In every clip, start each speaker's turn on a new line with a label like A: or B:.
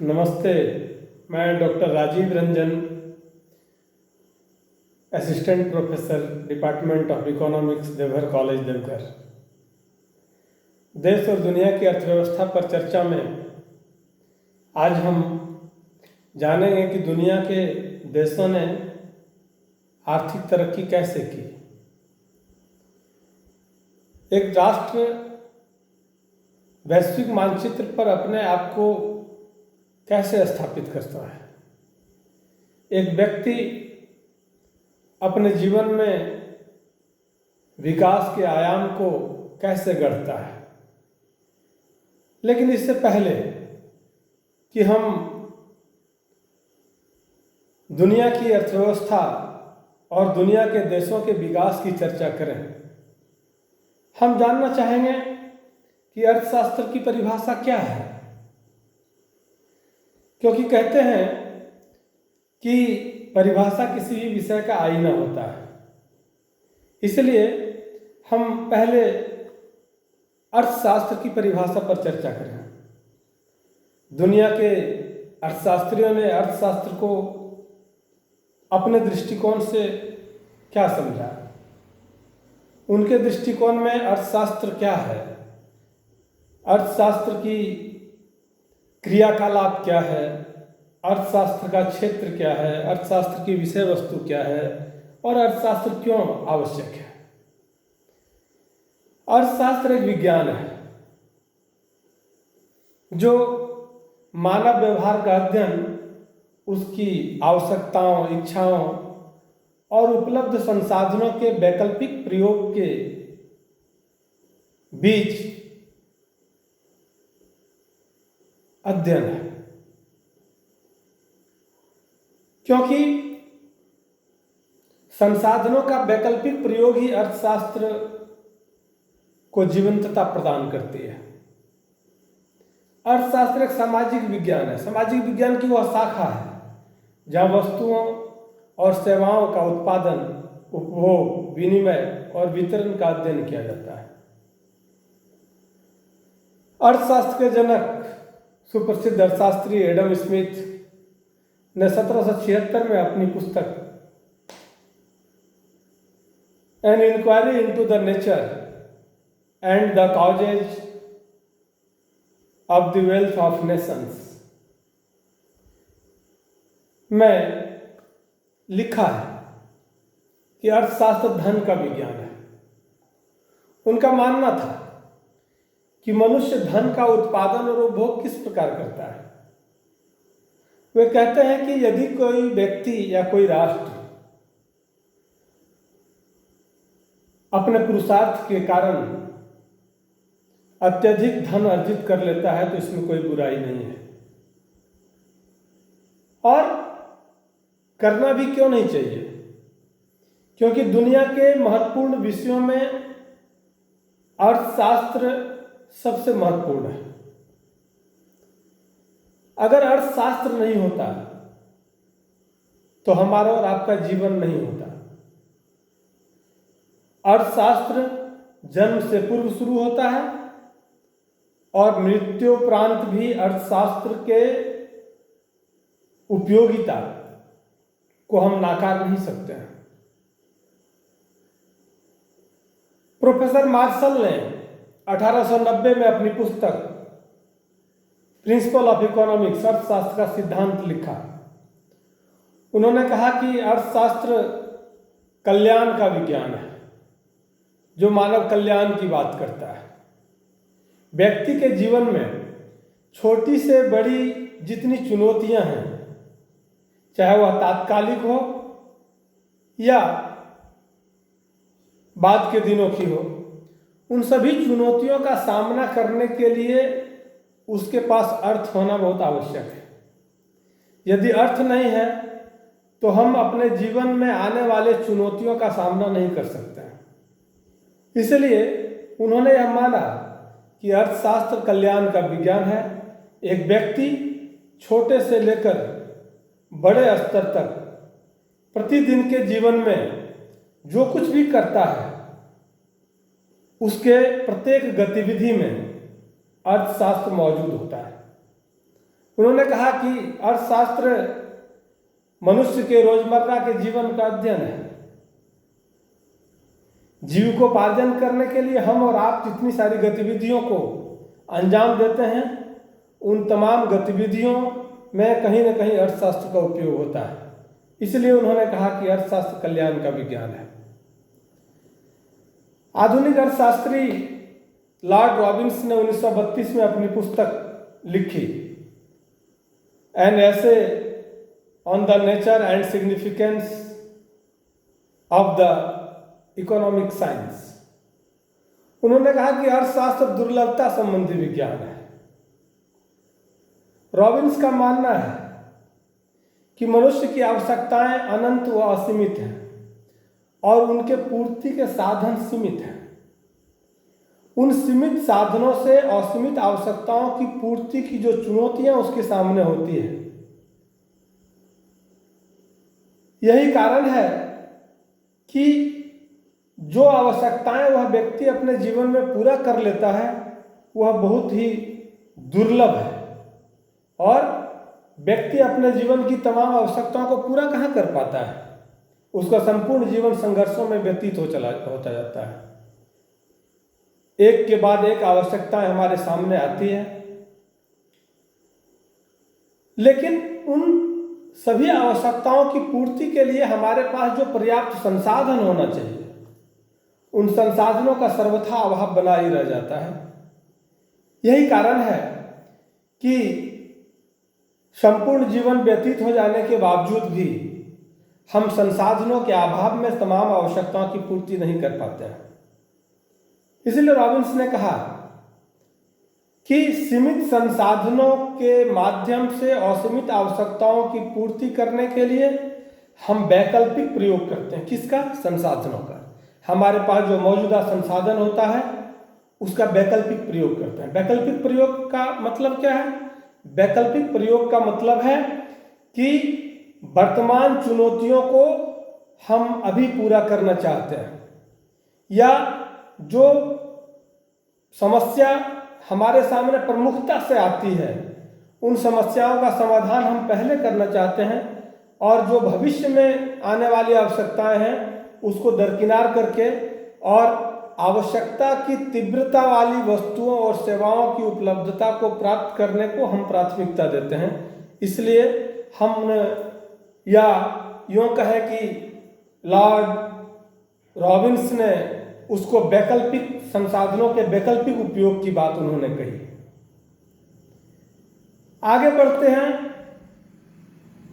A: नमस्ते। मैं doctor Rajiv Ranjan, assistant professor, department of economics, Deoghar college, Deoghar. देश और दुनिया की अर्थव्यवस्था पर चर्चा में आज हम जानेंगे कि दुनिया के देशों ने आर्थिक तरक्की कैसे की। एक राष्ट्र वैश्विक मानचित्र पर अपने आप को कैसे स्थापित करता है। एक व्यक्ति अपने जीवन में विकास के आयाम को कैसे गढ़ता है। लेकिन इससे पहले कि हम दुनिया की अर्थव्यवस्था और दुनिया के देशों के विकास की चर्चा करें, हम जानना चाहेंगे कि अर्थशास्त्र की परिभाषा क्या है। क्योंकि कहते हैं कि परिभाषा किसी भी विषय का आईना होता है। इसलिए हम पहले अर्थशास्त्र की परिभाषा पर चर्चा करें। दुनिया के अर्थशास्त्रियों ने अर्थशास्त्र को अपने दृष्टिकोण से क्या समझा, उनके दृष्टिकोण में अर्थशास्त्र क्या है, अर्थशास्त्र की क्रियाकलाप क्या है, अर्थशास्त्र का क्षेत्र क्या है, अर्थशास्त्र की विषय वस्तु क्या है और अर्थशास्त्र क्यों आवश्यक है। अर्थशास्त्र एक विज्ञान है जो मानव व्यवहार का अध्ययन, उसकी आवश्यकताओं, इच्छाओं और उपलब्ध संसाधनों के वैकल्पिक प्रयोग के बीच अध्ययन है। क्योंकि संसाधनों का वैकल्पिक प्रयोग ही अर्थशास्त्र को जीवंतता प्रदान करती है। अर्थशास्त्र एक सामाजिक विज्ञान है। सामाजिक विज्ञान की वह शाखा है जहाँ वस्तुओं और सेवाओं का उत्पादन, उपभोग, विनिमय और वितरण का अध्ययन किया जाता है। अर्थशास्त्र के जनक सुप्रसिद्ध अर्थशास्त्री एडम स्मिथ ने 1776 में अपनी पुस्तक an inquiry into the nature and the causes of the wealth of nations में लिखा है कि अर्थशास्त्र धन का विज्ञान है। उनका मानना था कि मनुष्य धन का उत्पादन और उपभोग किस प्रकार करता है। वे कहते हैं कि यदि कोई व्यक्ति या कोई राष्ट्र अपने पुरुषार्थ के कारण अत्यधिक धन अर्जित कर लेता है तो इसमें कोई बुराई नहीं है, और करना भी क्यों नहीं चाहिए। क्योंकि दुनिया के महत्वपूर्ण विषयों में अर्थशास्त्र सबसे महत्वपूर्ण है। अगर अर्थशास्त्र नहीं होता तो हमारा और आपका जीवन नहीं होता। अर्थशास्त्र जन्म से पूर्व शुरू होता है और मृत्युपरांत भी अर्थशास्त्र के उपयोगिता को हम नाकार नहीं सकते हैं। प्रोफेसर मार्शल ने 1890 में अपनी पुस्तक प्रिंसिपल ऑफ इकोनॉमिक्स, अर्थशास्त्र का सिद्धांत लिखा। उन्होंने कहा कि अर्थशास्त्र कल्याण का विज्ञान है जो मानव कल्याण की बात करता है। व्यक्ति के जीवन में छोटी से बड़ी जितनी चुनौतियां हैं, चाहे वह तात्कालिक हो या बाद के दिनों की हो, उन सभी चुनौतियों का सामना करने के लिए उसके पास अर्थ होना बहुत आवश्यक है। यदि अर्थ नहीं है तो हम अपने जीवन में आने वाले चुनौतियों का सामना नहीं कर सकते हैं। इसलिए उन्होंने यह माना कि अर्थशास्त्र कल्याण का विज्ञान है। एक व्यक्ति छोटे से लेकर बड़े स्तर तक प्रतिदिन के जीवन में जो कुछ भी करता है उसके प्रत्येक गतिविधि में अर्थशास्त्र मौजूद होता है। उन्होंने कहा कि अर्थशास्त्र मनुष्य के रोजमर्रा के जीवन का अध्ययन है। जीविकोपार्जन करने के लिए हम और आप जितनी सारी गतिविधियों को अंजाम देते हैं, उन तमाम गतिविधियों में कहीं न कहीं अर्थशास्त्र का उपयोग होता है। इसलिए उन्होंने कहा कि अर्थशास्त्र कल्याण का विज्ञान है। आधुनिक अर्थशास्त्री लॉर्ड रॉबिन्स ने 1932 में अपनी पुस्तक लिखी, an essay on the nature and significance of the economic science. उन्होंने कहा कि अर्थशास्त्र दुर्लभता संबंधी विज्ञान है। रॉबिन्स का मानना है कि मनुष्य की आवश्यकताएं अनंत व असीमित हैं और उनके पूर्ति के साधन सीमित हैं। उन सीमित साधनों से असीमित आवश्यकताओं की पूर्ति की जो चुनौतियां उसके सामने होती है, यही कारण है कि जो आवश्यकताएं वह व्यक्ति अपने जीवन में पूरा कर लेता है वह बहुत ही दुर्लभ है, और व्यक्ति अपने जीवन की तमाम आवश्यकताओं को पूरा कहाँ कर पाता है। उसका संपूर्ण जीवन संघर्षों में व्यतीत होता जाता है। एक के बाद एक आवश्यकताएं हमारे सामने आती है, लेकिन उन सभी आवश्यकताओं की पूर्ति के लिए हमारे पास जो पर्याप्त संसाधन होना चाहिए, उन संसाधनों का सर्वथा अभाव बना ही रह जाता है। यही कारण है कि संपूर्ण जीवन व्यतीत हो जाने के बावजूद भी हम संसाधनों के अभाव में तमाम आवश्यकताओं की पूर्ति नहीं कर पाते हैं। इसलिए रॉबिन्स ने कहा कि सीमित संसाधनों के माध्यम से असीमित आवश्यकताओं की पूर्ति करने के लिए हम वैकल्पिक प्रयोग करते हैं। किसका? संसाधनों का। हमारे पास जो मौजूदा संसाधन होता है उसका वैकल्पिक प्रयोग करते हैं। वैकल्पिक प्रयोग का मतलब क्या है? वैकल्पिक प्रयोग का मतलब है कि वर्तमान चुनौतियों को हम अभी पूरा करना चाहते हैं, या जो समस्या हमारे सामने प्रमुखता से आती है उन समस्याओं का समाधान हम पहले करना चाहते हैं, और जो भविष्य में आने वाली आवश्यकताएं हैं उसको दरकिनार करके और आवश्यकता की तीव्रता वाली वस्तुओं और सेवाओं की उपलब्धता को प्राप्त करने को हम प्राथमिकता देते हैं। इसलिए हमने, या यूँ कहें कि लॉर्ड रॉबिन्स ने उसको वैकल्पिक संसाधनों के वैकल्पिक उपयोग की बात उन्होंने कही। आगे बढ़ते हैं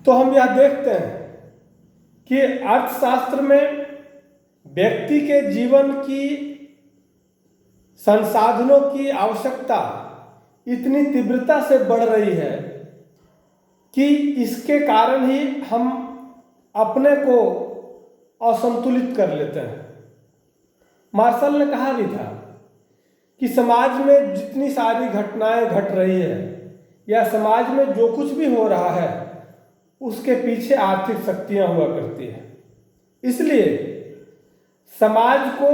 A: तो हम यह देखते हैं कि अर्थशास्त्र में व्यक्ति के जीवन की संसाधनों की आवश्यकता इतनी तीव्रता से बढ़ रही है कि इसके कारण ही हम अपने को असंतुलित कर लेते हैं। मार्शल ने कहा भी था कि समाज में जितनी सारी घटनाएं घट रही है या समाज में जो कुछ भी हो रहा है उसके पीछे आर्थिक शक्तियां हुआ करती है। इसलिए समाज को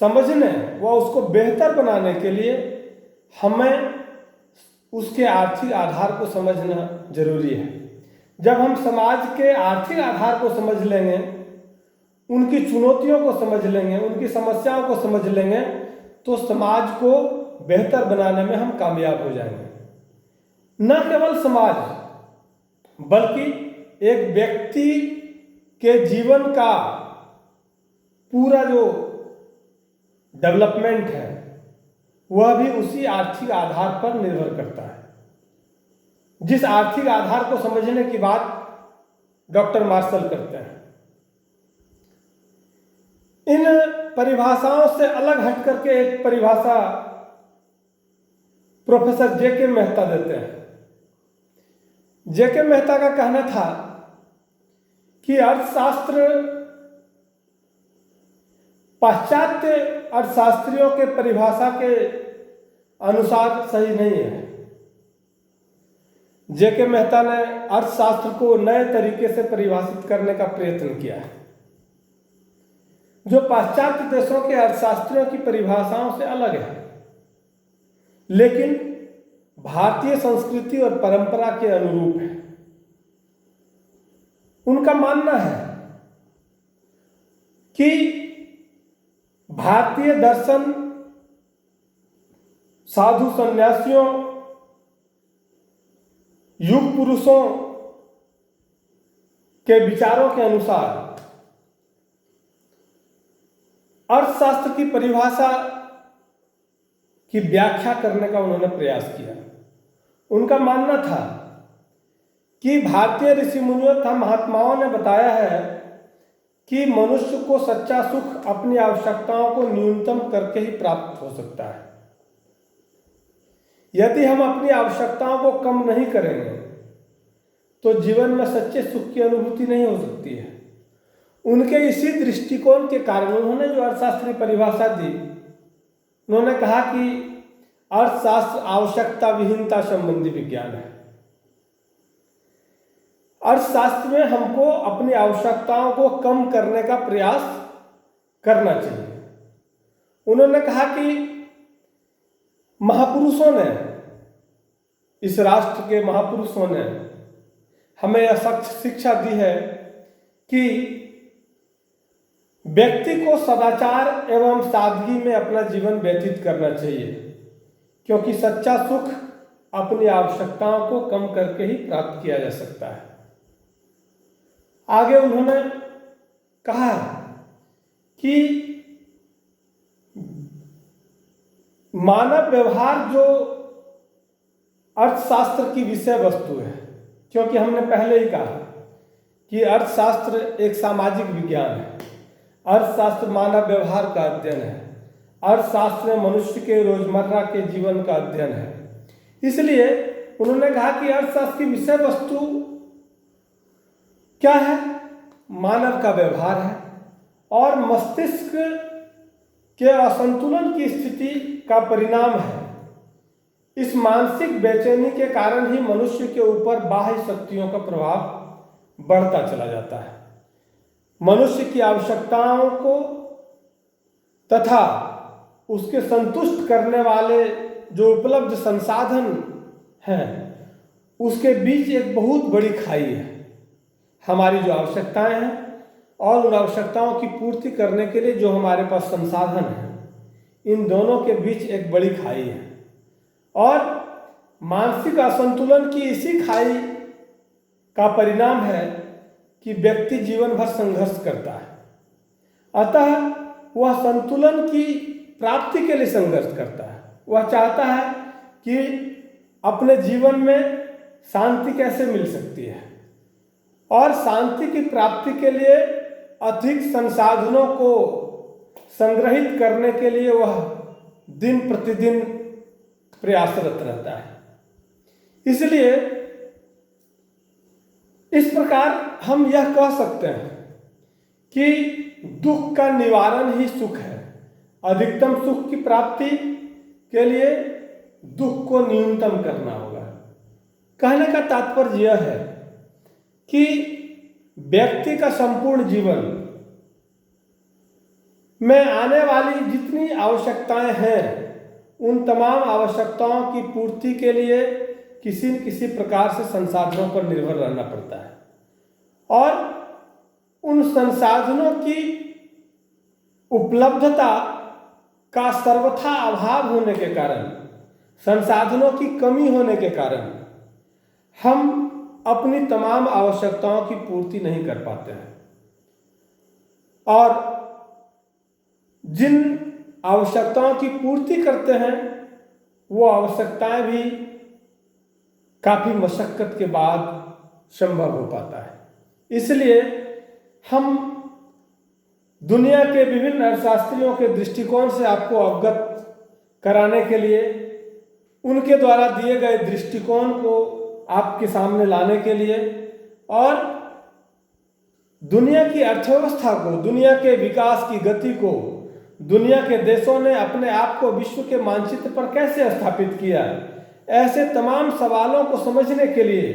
A: समझने व उसको बेहतर बनाने के लिए हमें उसके आर्थिक आधार को समझना जरूरी है। जब हम समाज के आर्थिक आधार को समझ लेंगे, उनकी चुनौतियों को समझ लेंगे, उनकी समस्याओं को समझ लेंगे, तो समाज को बेहतर बनाने में हम कामयाब हो जाएंगे। न केवल समाज बल्कि एक व्यक्ति के जीवन का पूरा जो डेवलपमेंट है वह भी उसी आर्थिक आधार पर निर्भर करता है, जिस आर्थिक आधार को समझने की बात डॉक्टर मार्शल करते हैं। इन परिभाषाओं से अलग हट करके एक परिभाषा प्रोफेसर जेके मेहता देते हैं। जेके मेहता का कहना था कि अर्थशास्त्र पाश्चात्य अर्थशास्त्रियों के परिभाषा के अनुसार सही नहीं है। जेके मेहता ने अर्थशास्त्र को नए तरीके से परिभाषित करने का प्रयत्न किया है, जो पाश्चात्य देशों के अर्थशास्त्रियों की परिभाषाओं से अलग है, लेकिन भारतीय संस्कृति और परंपरा के अनुरूप है। उनका मानना है कि भारतीय दर्शन साधु सन्यासियों, युग पुरुषों के विचारों के अनुसार अर्थशास्त्र की परिभाषा की व्याख्या करने का उन्होंने प्रयास किया। उनका मानना था कि भारतीय ऋषि मुनियों तथा महात्माओं ने बताया है कि मनुष्य को सच्चा सुख अपनी आवश्यकताओं को न्यूनतम करके ही प्राप्त हो सकता है। यदि हम अपनी आवश्यकताओं को कम नहीं करेंगे तो जीवन में सच्चे सुख की अनुभूति नहीं हो सकती है। उनके इसी दृष्टिकोण के कारण उन्होंने जो अर्थशास्त्रीय परिभाषा दी, उन्होंने कहा कि अर्थशास्त्र आवश्यकता विहीनता संबंधी विज्ञान है। अर्थशास्त्र में हमको अपनी आवश्यकताओं को कम करने का प्रयास करना चाहिए। उन्होंने कहा कि महापुरुषों ने, इस राष्ट्र के महापुरुषों ने हमें यह सख्त शिक्षा दी है कि व्यक्ति को सदाचार एवं सादगी में अपना जीवन व्यतीत करना चाहिए, क्योंकि सच्चा सुख अपनी आवश्यकताओं को कम करके ही प्राप्त किया जा सकता है। आगे उन्होंने कहा कि मानव व्यवहार जो अर्थशास्त्र की विषय वस्तु है, क्योंकि हमने पहले ही कहा कि अर्थशास्त्र एक सामाजिक विज्ञान है, अर्थशास्त्र मानव व्यवहार का अध्ययन है, अर्थशास्त्र में मनुष्य के रोजमर्रा के जीवन का अध्ययन है। इसलिए उन्होंने कहा कि अर्थशास्त्र की विषय वस्तु क्या है? मानव का व्यवहार है और मस्तिष्क के असंतुलन की स्थिति का परिणाम है। इस मानसिक बेचैनी के कारण ही मनुष्य के ऊपर बाह्य शक्तियों का प्रभाव बढ़ता चला जाता है। मनुष्य की आवश्यकताओं को तथा उसके संतुष्ट करने वाले जो उपलब्ध संसाधन हैं, उसके बीच एक बहुत बड़ी खाई है। हमारी जो आवश्यकताएं हैं और उन आवश्यकताओं की पूर्ति करने के लिए जो हमारे पास संसाधन है, इन दोनों के बीच एक बड़ी खाई है और मानसिक असंतुलन की इसी खाई का परिणाम है कि व्यक्ति जीवन भर संघर्ष करता है। अतः वह संतुलन की प्राप्ति के लिए संघर्ष करता है। वह चाहता है कि अपने जीवन में शांति कैसे मिल सकती है और शांति की प्राप्ति के लिए अधिक संसाधनों को संग्रहित करने के लिए वह दिन प्रतिदिन प्रयासरत रहता है। इसलिए इस प्रकार हम यह कह सकते हैं कि दुख का निवारण ही सुख है। अधिकतम सुख की प्राप्ति के लिए दुख को न्यूनतम करना होगा। कहने का तात्पर्य यह है कि व्यक्ति का संपूर्ण जीवन में आने वाली जितनी आवश्यकताएं हैं, उन तमाम आवश्यकताओं की पूर्ति के लिए किसी न किसी प्रकार से संसाधनों पर निर्भर रहना पड़ता है और उन संसाधनों की उपलब्धता का सर्वथा अभाव होने के कारण, संसाधनों की कमी होने के कारण हम अपनी तमाम आवश्यकताओं की पूर्ति नहीं कर पाते हैं और जिन आवश्यकताओं की पूर्ति करते हैं वो आवश्यकताएं भी काफी मशक्कत के बाद संभव हो पाता है। इसलिए हम दुनिया के विभिन्न अर्थशास्त्रियों के दृष्टिकोण से आपको अवगत कराने के लिए, उनके द्वारा दिए गए दृष्टिकोण को आपके सामने लाने के लिए और दुनिया की अर्थव्यवस्था को, दुनिया के विकास की गति को, दुनिया के देशों ने अपने आप को विश्व के मानचित्र पर कैसे स्थापित किया, ऐसे तमाम सवालों को समझने के लिए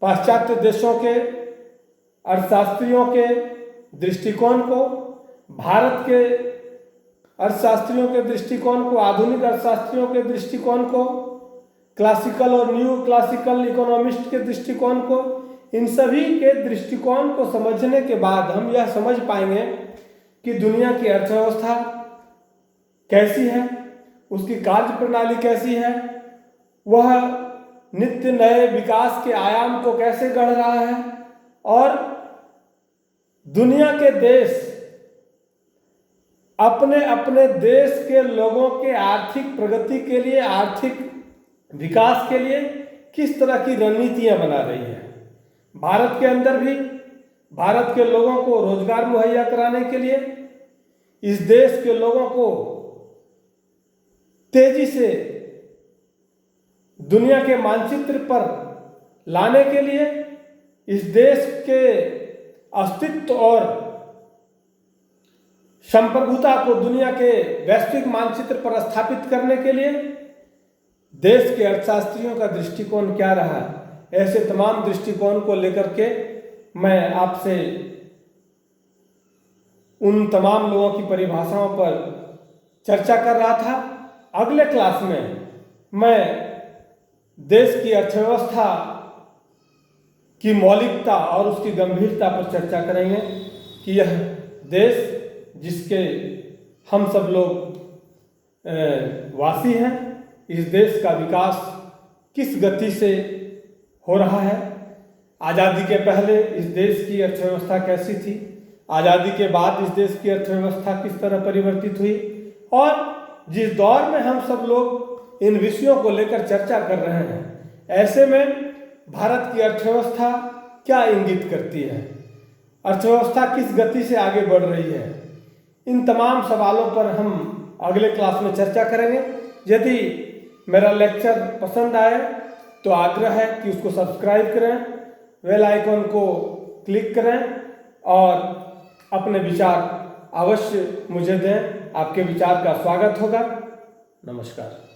A: पाश्चात्य देशों के अर्थशास्त्रियों के दृष्टिकोण को, भारत के अर्थशास्त्रियों के दृष्टिकोण को, आधुनिक अर्थशास्त्रियों के दृष्टिकोण को क्लासिकल और न्यू क्लासिकल इकोनॉमिस्ट के दृष्टिकोण को, इन सभी के दृष्टिकोण को समझने के बाद हम यह समझ पाएंगे कि दुनिया की अर्थव्यवस्था कैसी है, उसकी कार्य प्रणाली कैसी है, वह नित्य नए विकास के आयाम को कैसे गढ़ रहा है और दुनिया के देश अपने अपने देश के लोगों के आर्थिक प्रगति के लिए, आर्थिक विकास के लिए किस तरह की रणनीतियां बना रही है। भारत के अंदर भी भारत के लोगों को रोजगार मुहैया कराने के लिए, इस देश के लोगों को तेजी से दुनिया के मानचित्र पर लाने के लिए, इस देश के अस्तित्व और संप्रभुता को दुनिया के वैश्विक मानचित्र पर स्थापित करने के लिए देश के अर्थशास्त्रियों का दृष्टिकोण क्या रहा, ऐसे तमाम दृष्टिकोण को लेकर के मैं आपसे उन तमाम लोगों की परिभाषाओं पर चर्चा कर रहा था। अगले क्लास में मैं देश की अर्थव्यवस्था की मौलिकता और उसकी गंभीरता पर चर्चा करेंगे कि यह देश जिसके हम सब लोग वासी हैं, इस देश का विकास किस गति से हो रहा है, आज़ादी के पहले इस देश की अर्थव्यवस्था कैसी थी, आज़ादी के बाद इस देश की अर्थव्यवस्था किस तरह परिवर्तित हुई, और जिस दौर में हम सब लोग इन विषयों को लेकर चर्चा कर रहे हैं, ऐसे में भारत की अर्थव्यवस्था क्या इंगित करती है, अर्थव्यवस्था किस गति से आगे बढ़ रही है, इन तमाम सवालों पर हम अगले क्लास में चर्चा करेंगे। यदि मेरा लेक्चर पसंद आए तो आग्रह है कि उसको सब्सक्राइब करें, बेल आइकन को क्लिक करें और अपने विचार अवश्य मुझे दें। आपके विचार का स्वागत होगा। नमस्कार।